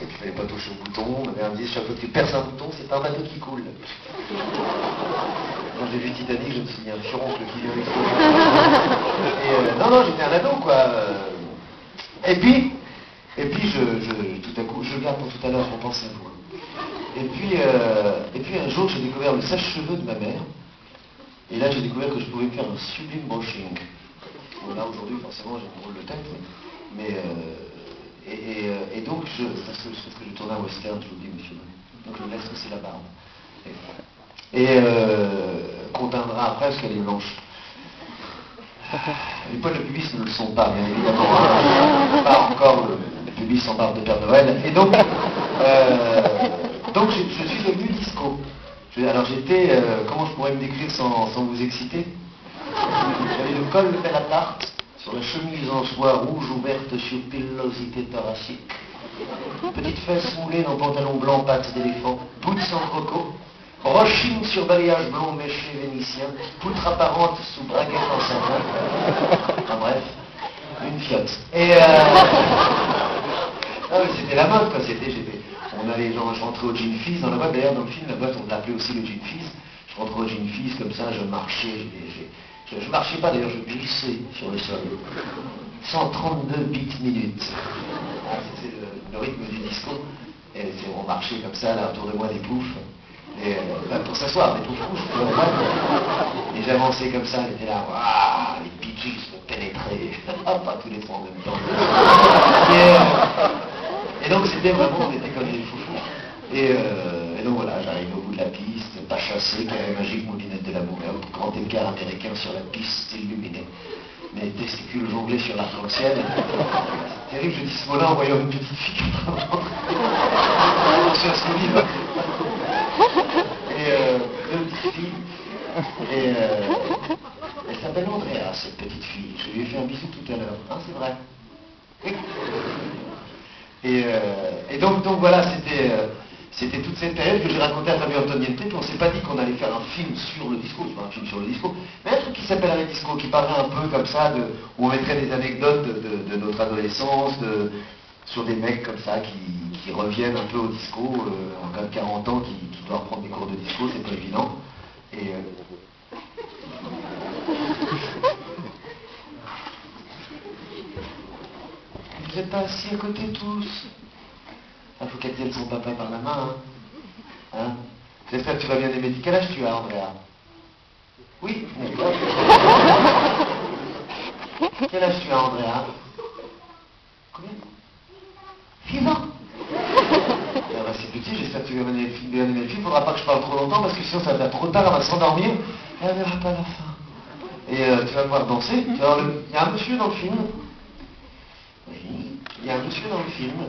Il fallait pas toucher au bouton. Ma mère me disait, chaque fois que tu perces un bouton, c'est un bateau qui coule. Quand j'ai vu Titanic, je me suis dit, un furoncle qui vient exploser. Non, j'étais un ado, quoi. Et puis, tout à coup, je garde pour tout à l'heure, je repense à vous. Et puis un jour, j'ai découvert le sèche-cheveux de ma mère. Et là, j'ai découvert que je pouvais faire un sublime brushing. Bon, là, aujourd'hui, forcément, j'ai une drôle de tête. Mais, donc, parce que je tournais un western, je vous dis, monsieur. Donc, je me laisse pousser la barbe. Qu'on teindra après, parce qu'elle est blanche. Les poils de pubis ne le sont pas, bien évidemment. Pas encore le pubis en barbe de Père Noël. Et donc je suis devenu disco. Alors j'étais, comment je pourrais me décrire sans vous exciter? J'avais le col fait à la tarte, sur la chemise en soie rouge ouverte sur pilosité thoracique. Petite fesse moulée dans pantalon blanc pattes d'éléphant, boots en croco, brochine sur balayage blond méché vénitien, poutre apparente sous braguette en savon. Enfin bref, une fiotte. Non mais c'était la mode quoi, on allait, genre, je rentrais au Gin Fizz dans la boîte, d'ailleurs dans le film, la boîte on l'appelait aussi le Gin Fizz. Je rentrais au Gin Fizz comme ça, je marchais, je marchais pas d'ailleurs, je glissais sur le sol. 132 bits minutes. Ah, c'est le rythme du disco. Et on marchait comme ça, là, autour de moi des poufs. Pour s'asseoir, des poufs rouges, et j'avançais comme ça, j'étais là, waouh, les Bee Gees me pénétraient. Pas tous les trois en même temps. Et donc c'était vraiment, on était comme des foufous. Et donc voilà, j'arrive au bout de la piste, pas chassé, carré magique, moulinette de l'amour, grand écart américain sur la piste illuminée. Mes testicules jonglaient sur l'arc-en-ciel. C'est terrible, je dis ce mot-là en voyant une petite fille qui sur ce livre. Une petite fille. Elle s'appelle Andrea, cette petite fille. Je lui ai fait un bisou tout à l'heure. Hein, c'est vrai. Et donc voilà, c'était toute cette période que j'ai racontée à Fabio Antoniente, puis on s'est pas dit qu'on allait faire un film sur le disco, c'est pas un film sur le disco, mais un truc qui s'appellerait Disco, qui parlerait un peu comme ça, où on mettrait des anecdotes de notre adolescence, sur des mecs comme ça qui reviennent un peu au disco, en cas de 40 ans, qui doivent reprendre des cours de disco, c'est pas évident. Vous n'êtes pas assis à côté tous? Il faut qu'elle tienne son papa par la main, hein. J'espère que tu vas bien aimer. Quel âge tu as, Andrea? Oui, d'accord. Quel âge tu as, Andrea? Combien? 6 ans. C'est petit, j'espère que tu vas bien aimer le film. Il ne faudra pas que je parle trop longtemps, parce que sinon ça va faire trop tard, elle va s'endormir. Elle ne verra pas la fin. Et tu vas pouvoir danser. Il y a un monsieur dans le film. Oui, il y a un monsieur dans le film.